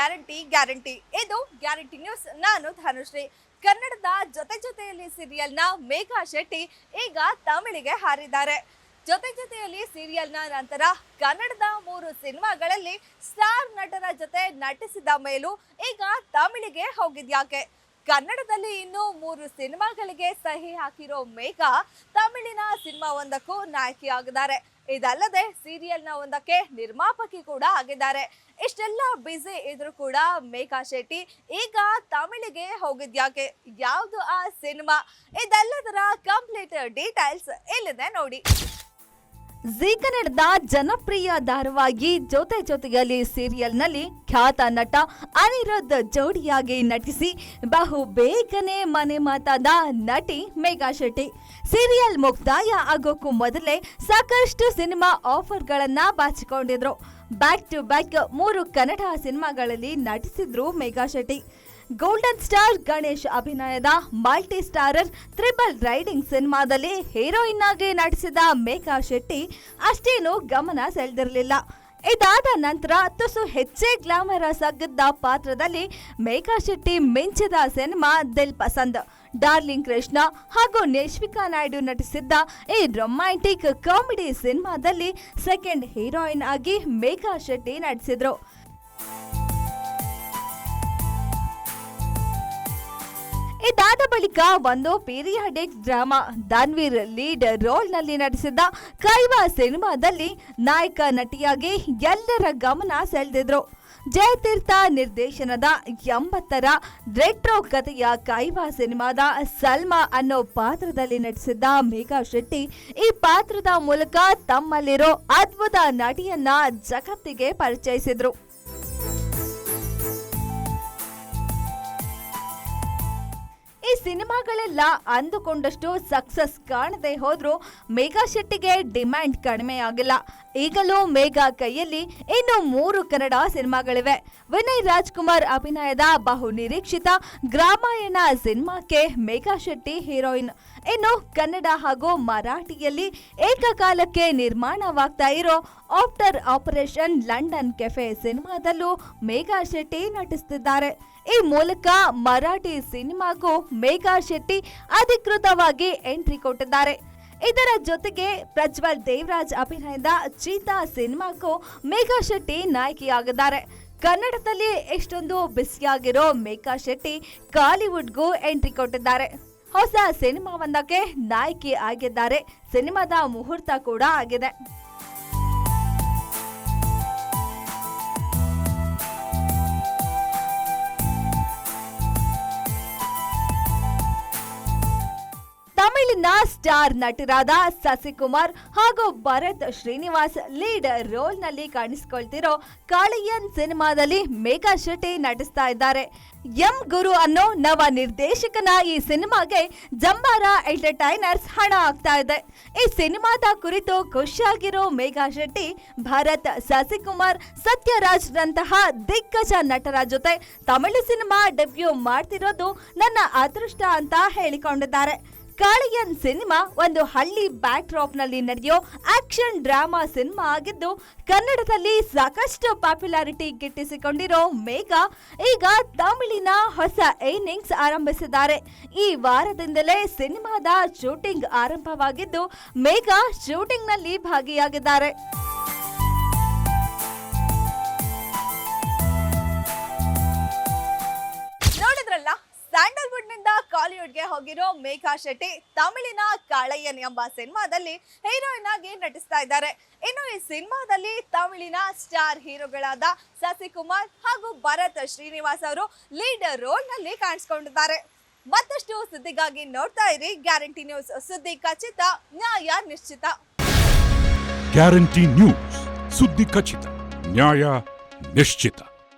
Guarantee guarantee. ಇದು guarantee news. ನಾನು ಧನುಶ್ರೀ. ಕನ್ನಡದ ಜೊತೆಯಲ್ಲಿ ಸೀರಿಯಲ್ನ ಮೇಘಾ ಶೆಟ್ಟಿ ಈಗ ತಮಿಳಿಗೆ ಹಾರಿದ್ದಾರೆ. ಜೊತೆಯಲ್ಲಿ ಸೀರಿಯಲ್ನ ನಂತರ ಕನ್ನಡದ 3 ಸಿನಿಮಾಗಳಲ್ಲಿ ಸ್ಟಾರ್ ನಟರ ಜೊತೆ ನಟಿಸಿದ ಮೇಲೂ ಈಗ ತಮಿಳಿಗೆ ಹೋಗಿದ್ಯಾಕೆ? ಕನ್ನಡದಲ್ಲಿ ಇನ್ನು 3 ಸಿನಿಮಾಗಳಿಗೆ ಸಹಿ ಹಾಕಿರೋ ಮೇಘಾ ತಮಿಳಿನ ಸಿನಿಮಾ ಒಂದಕ್ಕೂ ನಾಯಕಿಯಾಗಿದ್ದಾರೆ. ಇದಲ್ಲದೆ ಸೀರಿಯಲ್ನ ಒಂದಕ್ಕೆ ನಿರ್ಮಾಪಕಿ ಕೂಡ ಆಗಿದ್ದಾರೆ. ಇಷ್ಟೆಲ್ಲ ಬ್ಯುಸಿ ಇದ್ರೂ ಕೂಡ ಮೇಘಾ ಶೆಟ್ಟಿ ಈಗ ತಮಿಳಿಗೆ ಹೋಗಿದ್ಯಾಕೆ? ಯಾವುದು ಆ ಸಿನಿಮಾ? ಇದೆಲ್ಲದರ ಕಂಪ್ಲೀಟ್ ಡೀಟೇಲ್ಸ್ ಇಲ್ಲಿದೆ ನೋಡಿ. ಜೀ ಕನ್ನಡದ ಜನಪ್ರಿಯ ಧಾರಾವಾಹಿ ಜೊತೆಯಲ್ಲಿ ಸೀರಿಯಲ್ನಲ್ಲಿ ಖ್ಯಾತ ನಟ ಅನಿರುದ್ಧ್ ಜೋಡಿಯಾಗಿ ನಟಿಸಿ ಬಹು ಬೇಗನೆ ಮನೆ ಮಾತಾದ ನಟಿ ಮೇಘಾ ಶೆಟ್ಟಿ. ಸೀರಿಯಲ್ ಮುಕ್ತಾಯ ಆಗೋಕ್ಕೂ ಮೊದಲೇ ಸಾಕಷ್ಟು ಸಿನಿಮಾ ಆಫರ್ಗಳನ್ನ ಬಾಚಿಕೊಂಡಿದ್ರು. ಬ್ಯಾಕ್ ಟು ಬ್ಯಾಕ್ 3 ಕನ್ನಡ ಸಿನಿಮಾಗಳಲ್ಲಿ ನಟಿಸಿದ್ರು ಮೇಘಾ ಶೆಟ್ಟಿ. ಗೋಲ್ಡನ್ ಸ್ಟಾರ್ ಗಣೇಶ್ ಅಭಿನಯದ ಮಲ್ಟಿ ಸ್ಟಾರರ್ ಟ್ರಿಬಲ್ ರೈಡಿಂಗ್ ಸಿನಿಮಾದಲ್ಲಿ ಹೀರೋಯಿನ್ ಆಗಿ ನಟಿಸಿದ ಮೇಘಾ ಶೆಟ್ಟಿ ಅಷ್ಟೇನು ಗಮನ ಸೆಳೆದಿರಲಿಲ್ಲ. ಇದಾದ ನಂತರ ತುಸು ಹೆಚ್ಚೇ ಗ್ಲಾಮರಸ್ ಆಗಿದ್ದ ಪಾತ್ರದಲ್ಲಿ ಮೇಘಾ ಶೆಟ್ಟಿ ಮಿಂಚಿದ ಸಿನಿಮಾ ದಿಲ್ ಪಸಂದ್. ಡಾರ್ಲಿಂಗ್ ಕೃಷ್ಣ ಹಾಗೂ ನೇಶ್ವಿಕಾ ನಾಯ್ಡು ನಟಿಸಿದ್ದ ಈ ರೊಮ್ಯಾಂಟಿಕ್ ಕಾಮಿಡಿ ಸಿನಿಮಾದಲ್ಲಿ ಸೆಕೆಂಡ್ ಹೀರೋಯಿನ್ ಆಗಿ ಮೇಘಾ ಶೆಟ್ಟಿ ನಟಿಸಿದ್ರು. ಇದಾದ ಬಳಿಕ ಒಂದು periodic drama Dhanveer lead role ನಲ್ಲಿ ನಟಿಸಿದ್ದ ಕೈವಾ ಸಿನಿಮಾದಲ್ಲಿ ನಾಯಕ ನಟಿಯಾಗಿ ಎಲ್ಲರ ಗಮನ ಸೆಳೆದಿದ್ರು. ಜಯತೀರ್ಥ ನಿರ್ದೇಶನದ 80ರ ರೆಟ್ರೋ ಕಥೆಯ ಕೈವಾ ಸಿನಿಮಾದ ಸಲ್ಮಾ ಅನ್ನೋ ಪಾತ್ರದಲ್ಲಿ ನಟಿಸಿದ್ದ ಮೇಘಾ ಶೆಟ್ಟಿ ಈ ಪಾತ್ರದ ಮೂಲಕ ತಮ್ಮಲ್ಲಿರೋ ಅದ್ಭುತ ನಟಿಯನ್ನ ಜಗತ್ತಿಗೆ ಪರಿಚಯಿಸಿದ್ರು. ಈ ಸಿನಿಮಾಗಳೆಲ್ಲ ಅಂದುಕೊಂಡಷ್ಟು ಸಕ್ಸಸ್ ಕಾಣದೆ ಹೋದ್ರೂ ಮೇಘಾ ಶೆಟ್ಟಿಗೆ ಡಿಮ್ಯಾಂಡ್ ಕಡಿಮೆ ಆಗಿಲ್ಲ. ಈಗಲೂ ಮೇಘಾ ಕೈಯಲ್ಲಿ ಇನ್ನು 3 ಕನ್ನಡ ಸಿನಿಮಾಗಳಿವೆ. ವಿನಯ್ ರಾಜ್ಕುಮಾರ್ ಅಭಿನಯದ ಬಹು ನಿರೀಕ್ಷಿತ ಗ್ರಾಮಾಯಣ ಸಿನಿಮಾಕ್ಕೆ ಮೇಘಾ ಶೆಟ್ಟಿ ಹೀರೋಯಿನ್. ಇನ್ನು ಕನ್ನಡ ಹಾಗೂ ಮರಾಠಿಯಲ್ಲಿ ಏಕಕಾಲಕ್ಕೆ ನಿರ್ಮಾಣವಾಗ್ತಾ ಇರೋ ಆಫ್ಟರ್ ಆಪರೇಷನ್ ಲಂಡನ್ ಕೆಫೆ ಸಿನಿಮಾದಲ್ಲೂ ಮೇಘಾ ಶೆಟ್ಟಿ ನಟಿಸುತ್ತಿದ್ದಾರೆ. ಈ ಮೂಲಕ ಮರಾಠಿ ಸಿನಿಮಾಗೂ ಮೇಘಾ ಶೆಟ್ಟಿ ಅಧಿಕೃತವಾಗಿ ಎಂಟ್ರಿ ಕೊಟ್ಟಿದ್ದಾರೆ. ಇದರ ಜೊತೆಗೆ ಪ್ರಜ್ವಲ್ ದೇವರಾಜ್ ಅಭಿನಯದ ಚೀತಾ ಸಿನಿಮಾಕ್ಕೂ ಮೇಘಾ ಶೆಟ್ಟಿ ನಾಯಕಿಯಾಗಿದ್ದಾರೆ. ಕನ್ನಡದಲ್ಲಿ ಎಷ್ಟೊಂದು ಬಿಸಿಯಾಗಿರೋ ಮೇಘಾ ಶೆಟ್ಟಿ ಕಾಲಿವುಡ್ಗೂ ಎಂಟ್ರಿ ಕೊಟ್ಟಿದ್ದಾರೆ. ಹೊಸ ಸಿನಿಮಾವೊಂದಕ್ಕೆ ನಾಯಕಿ ಆಗಿದ್ದಾರೆ. ಸಿನಿಮಾದ ಮುಹೂರ್ತ ಕೂಡ ಆಗಿದೆ. ತಮಿಳಿನ ಸ್ಟಾರ್ ನಟರಾದ ಸಸಿಕುಮಾರ್ ಹಾಗೂ ಭರತ್ ಶ್ರೀನಿವಾಸ್ ಲೀಡ್ ರೋಲ್ ನಲ್ಲಿ ಕಾಣಿಸಿಕೊಳ್ತಿರೋ ಕಾಳಿಯನ್ ಸಿನಿಮಾದಲ್ಲಿ ಮೇಘಾ ಶೆಟ್ಟಿ ನಟಿಸ್ತಾ ಇದ್ದಾರೆ. ಎಂ ಗುರು ಅನ್ನೋ ನವ ನಿರ್ದೇಶಕನ ಈ ಸಿನಿಮಾಗೆ ಜಂಬಾರ ಎಂಟರ್ಟೈನರ್ಸ್ ಹಣ ಹಾಕ್ತಾ ಇದೆ. ಈ ಸಿನಿಮಾದ ಕುರಿತು ಖುಷಿಯಾಗಿರೋ ಮೇಘಾ ಶೆಟ್ಟಿ ಭರತ್, ಸಸಿಕುಮಾರ್, ಸತ್ಯರಾಜ್ ರಂತಹ ದಿಗ್ಗಜ ನಟರ ಜೊತೆ ತಮಿಳು ಸಿನಿಮಾ ಡೆಬ್ಯೂ ಮಾಡ್ತಿರೋದು ನನ್ನ ಅದೃಷ್ಟ ಅಂತ ಹೇಳಿಕೊಂಡಿದ್ದಾರೆ. ಕಾಳಿಯನ್ ಸಿನಿಮಾ ಒಂದು ಹಳ್ಳಿ ಬ್ಯಾಕ್ ಡ್ರಾಪ್ ನಲ್ಲಿ ನಡೆಯೋ ಆಕ್ಷನ್ ಡ್ರಾಮಾ ಸಿನಿಮಾ ಆಗಿದ್ದು ಕನ್ನಡದಲ್ಲಿ ಸಾಕಷ್ಟು ಪಾಪ್ಯುಲಾರಿಟಿ ಗಿಟ್ಟಿಸಿಕೊಂಡಿರೋ ಮೇಘಾ ಈಗ ತಮಿಳಿನ ಹೊಸ ಇನ್ನಿಂಗ್ಸ್ ಆರಂಭಿಸಿದ್ದಾರೆ. ಈ ವಾರದಿಂದಲೇ ಸಿನಿಮಾದ ಶೂಟಿಂಗ್ ಆರಂಭವಾಗಿದ್ದು ಮೇಘಾ ಶೂಟಿಂಗ್ ನಲ್ಲಿ ಭಾಗಿಯಾಗಿದ್ದಾರೆ. ನೋಡಿದ್ರಲ್ಲ, ಸ್ಯಾಂಡಲ್ವುಡ್ ನಿಂದ ಕಾಲಿವುಡ್ಗೆ ಹೋಗಿರೋ ಮೇಘಾ ಶೆಟ್ಟಿ ತಮಿಳಿನ ಕಾಳಯ್ಯನ್ ಎಂಬ ಸಿನಿಮಾದಲ್ಲಿ ಹೀರೋಯಿನ್ ಆಗಿ ನಟಿಸ್ತಾ ಇದ್ದಾರೆ. ಇನ್ನು ಈ ಸಿನಿಮಾದಲ್ಲಿ ತಮಿಳಿನ ಸ್ಟಾರ್ ಹೀರೋಗಳಾದ ಸಸಿಕುಮಾರ್ ಹಾಗೂ ಭರತ್ ಶ್ರೀನಿವಾಸ್ ಅವರು ಲೀಡ್ ರೋಲ್ ನಲ್ಲಿ ಕಾಣಿಸಿಕೊಂಡಿದ್ದಾರೆ. ಮತ್ತಷ್ಟು ಸುದ್ದಿಗಾಗಿ ನೋಡ್ತಾ ಇರಿ ಗ್ಯಾರಂಟಿ ನ್ಯೂಸ್. ಸುದ್ದಿ ಖಚಿತ, ನ್ಯಾಯ ನಿಶ್ಚಿತ. ಗ್ಯಾರಂಟಿ ನ್ಯೂಸ್, ಸುದ್ದಿ ಖಚಿತ, ನ್ಯಾಯ ನಿಶ್ಚಿತ.